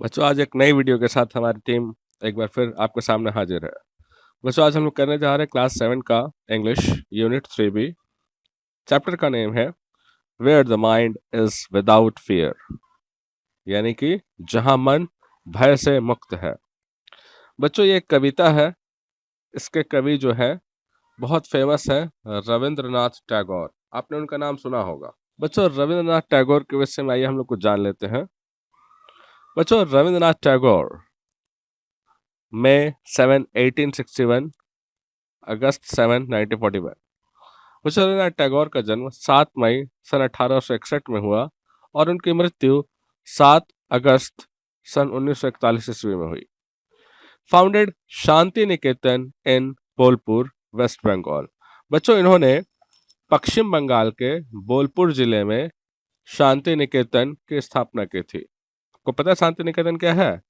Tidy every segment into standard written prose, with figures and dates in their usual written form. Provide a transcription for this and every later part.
बच्चों आज एक नई वीडियो के साथ हमारी टीम एक बार फिर आपके सामने हाजिर है। बच्चों आज हम लोग करने जा रहे हैं क्लास 7 का इंग्लिश यूनिट 3B। चैप्टर का नेम है where the mind is without fear, यानी कि जहां मन भय से मुक्त है। बच्चों ये एक कविता है। इसके कवि जो है बहुत फेमस है, रविंद्रनाथ टैगोर। आपने उनका नाम सुना होगा। बच्चों रविंद्रनाथ टैगोर के विषय में आइए हम लोग कुछ जान लेते हैं। बच्चों रविंद्रनाथ टैगोर मई 7 1861 अगस्त 7 1941। रविंद्रनाथ टैगोर का जन्म 7 मई सन 1861 में हुआ और उनकी मृत्यु 7 अगस्त सन 1941 ईस्वी में हुई। फाउंडेड शांति निकेतन इन बोलपुर, वेस्ट बंगाल। बच्चों इन्होंने पश्चिम बंगाल के बोलपुर जिले में शांति निकेतन की स्थापना की थी। आपको पता है शांति निकेतन क्या है?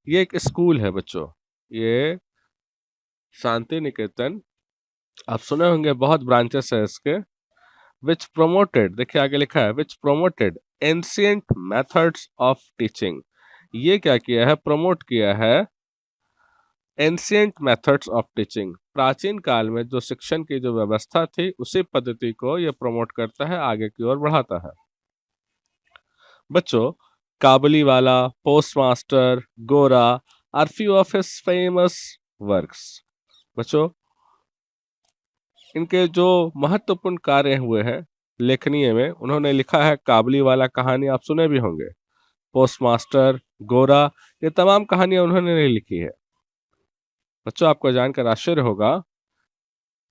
ये एक स्कूल है बच्चों। ये शांति निकेतन आप सुने होंगे, बहुत ब्रांचेस है इसके। which promoted, देखिए आगे लिखा है which promoted ancient methods of teaching। ये क्या किया है? प्रमोट किया है एंशियंट मेथड्स ऑफ टीचिंग। प्राचीन काल में जो शिक्षण की जो व्यवस्था थी उसी पद्धति को ये प्रमोट करता है, आगे की ओर बढ़ाता है। बच्चों Kabuliwala, postmaster, Gora are few of his famous works. बच्चों इनके जो महत्वपूर्ण कार्य हुए हैं लेखनीय में, उन्होंने लिखा है काबुली वाला कहानी, आप सुने भी होंगे। पोस्ट मास्टर, गोरा, ये तमाम कहानियां उन्होंने नहीं लिखी है। बच्चों आपको जानकर आश्चर्य होगा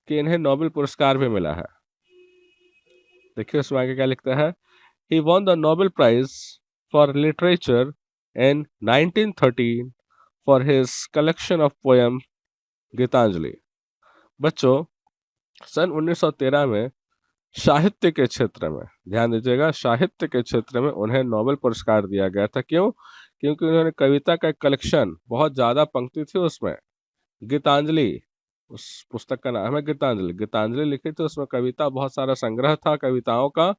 कि इन्हें नोबेल पुरस्कार भी मिला है। देखिए उसमें आगे क्या लिखता है। He won the Nobel prize for literature in 1913 for his collection of poem Gitanjali. बच्चों सन 1913 में साहित्य के क्षेत्र में, ध्यान दीजिएगा, साहित्य के क्षेत्र में उन्हें नोबेल पुरस्कार दिया गया था। क्यों? क्योंकि उन्होंने कविता का एक कलेक्शन, बहुत ज्यादा पंक्ति थी उसमें, गीतांजलि, उस पुस्तक का नाम है गीतांजलि। गीतांजलि लिखी थी, उसमें कविता, बहुत सारा संग्रह था कविताओं का।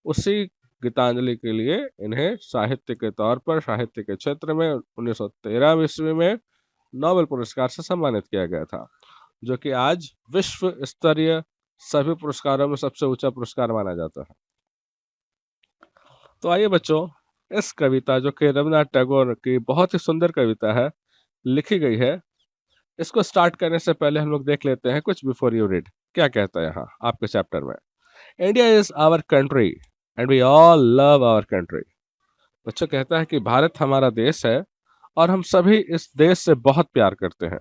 उसी गीतांजलि के लिए इन्हें साहित्य के तौर पर, साहित्य के क्षेत्र में 1913 ईस्वी में नोबेल पुरस्कार से सम्मानित किया गया था, जो कि आज विश्व स्तरीय सभी पुरस्कारों में सबसे ऊंचा पुरस्कार माना जाता है। तो आइए बच्चों, इस कविता जो कि रविन्द्रनाथ टैगोर की बहुत ही सुंदर कविता है, लिखी गई है, इसको स्टार्ट करने से पहले हम लोग देख लेते हैं कुछ बिफोर यू रीड। क्या कहता है यहाँ आपके चैप्टर में। India is our country and we all love our country. बच्चों कहता है कि भारत हमारा देश है और हम सभी इस देश से बहुत प्यार करते हैं।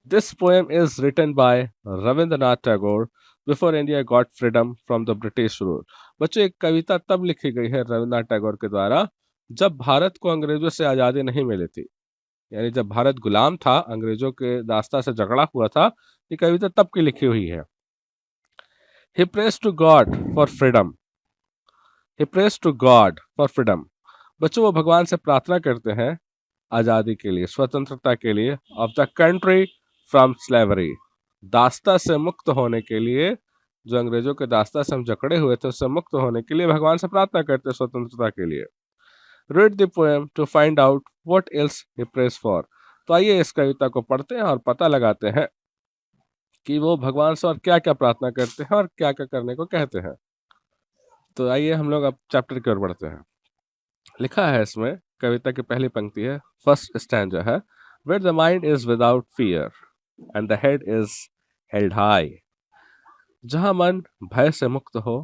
This poem is written by Rabindranath Tagore before India got freedom from the British rule। बच्चों एक कविता तब लिखी गई है रविन्द्रनाथ टैगोर के द्वारा जब भारत को अंग्रेजों से आज़ादी नहीं मिली थी, यानी जब भारत गुलाम था, अंग्रेजों के दास्ता से झगड़ा हुआ था। ये कविता तब की लिखी हुई है। He prays to God for freedom। He prays to God for freedom। बच्चों वो भगवान से प्रार्थना करते हैं आज़ादी के लिए, स्वतंत्रता के लिए, of the country from slavery, दास्ता से मुक्त होने के लिए। जो अंग्रेजों के दास्ता से हम जकड़े हुए थे उससे मुक्त होने के लिए भगवान से प्रार्थना करते हैं स्वतंत्रता के लिए। Read the poem to find out what else he pray for. तो आइए इस कविता को पढ़ते हैं और पता लगाते हैं कि वो भगवान से और क्या क्या प्रार्थना करते हैं और क्या क्या करने को कहते हैं। तो आइए हम लोग अब चैप्टर की ओर बढ़ते हैं। लिखा है इसमें, कविता की पहली पंक्ति है, फर्स्ट स्टैंजा है, where the mind is without fear and the head is held high. जहां मन भय से मुक्त हो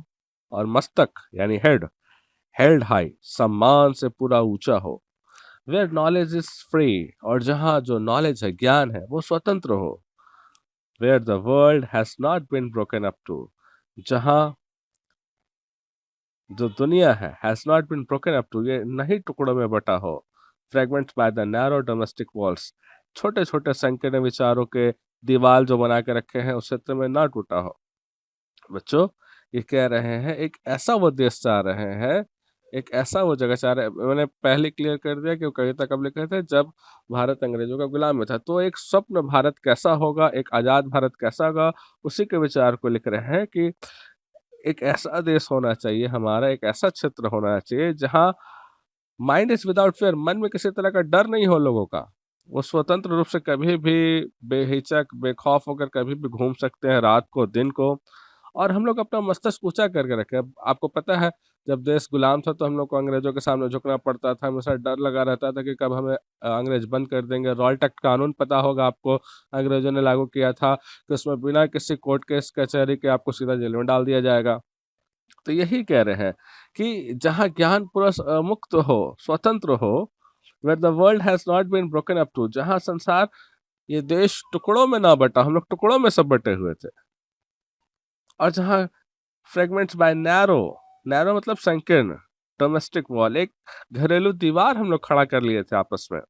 और मस्तक यानी हेड हेल्ड हाई, सम्मान से पूरा ऊंचा हो। वेयर नॉलेज इज फ्री, और जहां जो नॉलेज है, ज्ञान है, वो स्वतंत्र हो। Where the world has not been broken up to, जहां जो दुनिया है has not been broken up to, ये नहीं टुकड़ों में बटा हो। Fragments by the narrow domestic walls, छोटे छोटे संकीर्ण विचारों के दीवार जो बना के रखे हैं उस क्षेत्र में ना टूटा हो। बच्चों ये कह रहे हैं एक ऐसा वो देश चाह रहे हैं, एक ऐसा वो जगह चाह रहे हैं। मैंने पहले क्लियर कर दिया कि वो कविता कब लिखे थे, जब भारत अंग्रेजों का गुलाम में था। तो एक स्वप्न भारत कैसा होगा, एक आजाद भारत कैसा होगा, उसी के विचार को लिख रहे हैं कि एक ऐसा देश होना चाहिए हमारा, एक ऐसा क्षेत्र होना चाहिए जहाँ माइंड इज विदाउट फियर, मन में किसी तरह का डर नहीं हो लोगों का। वो स्वतंत्र रूप से कभी भी बेहिचक बेखौफ होकर कभी भी घूम सकते हैं, रात को दिन को। और हम लोग अपना मस्तिष्क ऊंचा करके रखे। अब आपको पता है, जब देश गुलाम था तो हम लोग को अंग्रेजों के सामने झुकना पड़ता था, हमेशा डर लगा रहता था कि कब हमें अंग्रेज बंद कर देंगे। रॉयल एक्ट कानून पता होगा आपको, अंग्रेजों ने लागू किया था कि उसमें बिना किसी कोर्ट केस कचहरी के आपको सीधा जेल में डाल दिया जाएगा। तो यही कह रहे हैं कि जहाँ ज्ञान पूरा मुक्त हो, स्वतंत्र हो, where the world has not been broken up to, जहाँ संसार, ये देश टुकड़ों में ना बटा, हम लोग टुकड़ों में सब बटे हुए थे, और जहाँ फ्रेगमेंट्स बाय नैरो, नैरो मतलब संकीर्ण, डोमेस्टिक वॉल, एक घरेलू दीवार हम लोग खड़ा कर लिए थे आपस में।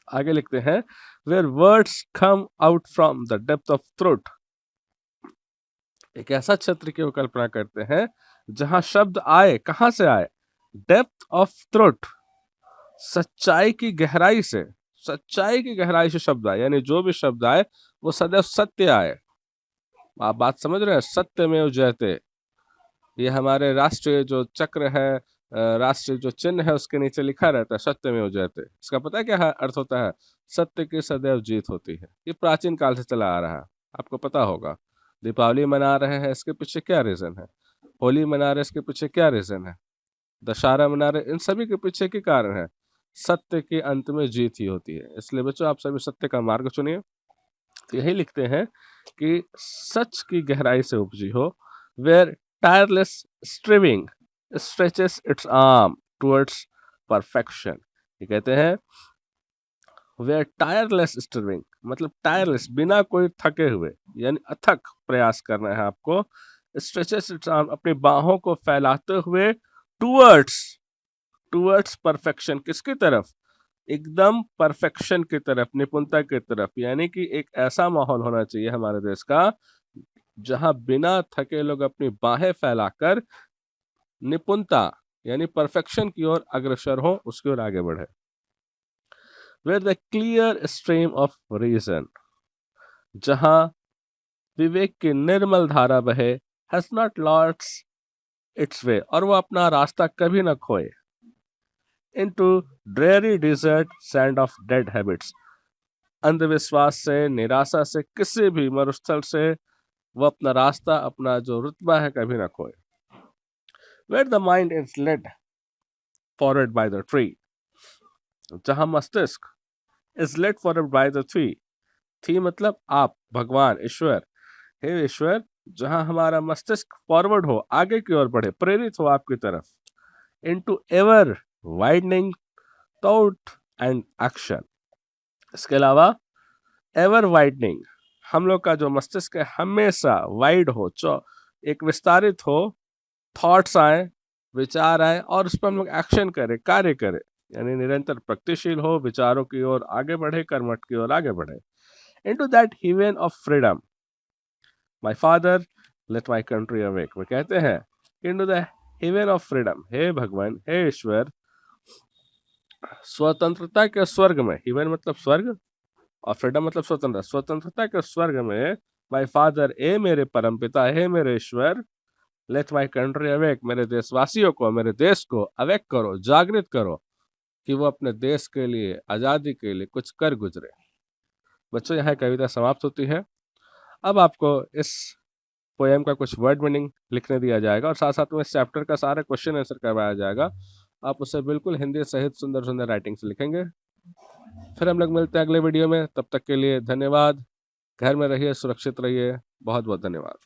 आगे लिखते हैं, where words come out from the depth of throat, एक ऐसा क्षेत्र की वो कल्पना करते हैं जहां शब्द आए, कहां से आए, डेप्थ ऑफ थ्रोट, सच्चाई की गहराई से, सच्चाई की गहराई से शब्द आए, यानी जो भी शब्द आए वो सदैव सत्य आए। आप बात समझ रहे हैं, सत्यमेव जयते, ये हमारे राष्ट्रीय जो चक्र है, राष्ट्रीय जो चिन्ह है, उसके नीचे लिखा रहता है सत्यमेव जयते। इसका पता है क्या अर्थ होता है? सत्य की सदैव जीत होती है। ये प्राचीन काल से चला आ रहा है, आपको पता होगा। दीपावली मना रहे हैं, इसके पीछे क्या रीजन है? होली मना रहे हैं, इसके पीछे क्या रीजन है? दशहरा मना रहे, इन सभी के पीछे के कारण है, सत्य के अंत में जीत ही होती है। इसलिए बच्चों, आप सभी सत्य का मार्ग चुनिए। तो यही लिखते हैं कि सच की गहराई से उपजी हो, where tireless striving stretches its arm towards perfection. ये कहते हैं, वेयर टायरलेस स्ट्रीविंग मतलब टायरलेस, बिना कोई थके हुए, यानी अथक प्रयास करना है आपको। स्ट्रेचेस इट्स आर्म, अपनी बाहों को फैलाते हुए, टुवर्ड्स, टुवर्ड्स परफेक्शन, किसकी तरफ? एकदम परफेक्शन की तरफ, निपुणता की तरफ। यानी कि एक ऐसा माहौल होना चाहिए हमारे देश का जहां बिना थके लोग अपनी बाहें फैलाकर निपुणता यानी परफेक्शन की ओर अग्रसर हो, उसकी ओर आगे बढ़े। Where the clear stream of reason, जहां विवेक की निर्मल धारा बहे, has not lost its way, और वो अपना रास्ता कभी न खोए। Into dreary desert sand of dead habits, अंधविश्वास से, निराशा से, किसी भी मरुस्थल से वो अपना रास्ता, अपना जो रुतबा है, कभी ना खोए। Where the mind is led forward by the tree, जहां मस्तिष्क is led forward by the tree, थी मतलब आप, भगवान, ईश्वर, हे ईश्वर, जहां हमारा मस्तिष्क फॉरवर्ड हो, आगे की ओर बढ़े, प्रेरित हो आपकी तरफ, into ever widening thought and action। इसके अलावा एवर वाइडनिंग, हम लोग का जो मस्तिष्क है हमेशा वाइड हो, एक विस्तारित हो, थॉट्स आए, विचार आए, और उस पर हम लोग एक्शन करें, कार्य करें, यानी निरंतर प्रगतिशील हो, विचारों की ओर आगे बढ़े, कर्मठ की ओर आगे बढ़े। Into that heaven of freedom my father let my country awake, वो कहते हैं into the heaven of freedom, हे भगवान, हे ईश्वर, स्वतंत्रता के स्वर्ग में, हेवन मतलब स्वर्ग और फ्रीडम मतलब स्वतंत्रता, स्वतंत्रता के स्वर्ग में, माय फादर, ए मेरे परमपिता, हे मेरे ईश्वर, लेट माय कंट्री अवेक, मेरे देशवासियों को, मेरे देश को अवेक करो, जागृत करो, कि वो अपने देश के लिए, आजादी के लिए कुछ कर गुजरे। बच्चों, यहाँ कविता समाप्त होती है। अब आपको इस पोएम का कुछ वर्ड मीनिंग लिखने दिया जाएगा, और साथ साथ में इस चैप्टर का सारा क्वेश्चन आंसर करवाया जाएगा। आप उसे बिल्कुल हिंदी सहित सुंदर सुंदर राइटिंग से लिखेंगे। फिर हम लोग मिलते हैं अगले वीडियो में, तब तक के लिए धन्यवाद। घर में रहिए, सुरक्षित रहिए, बहुत बहुत धन्यवाद।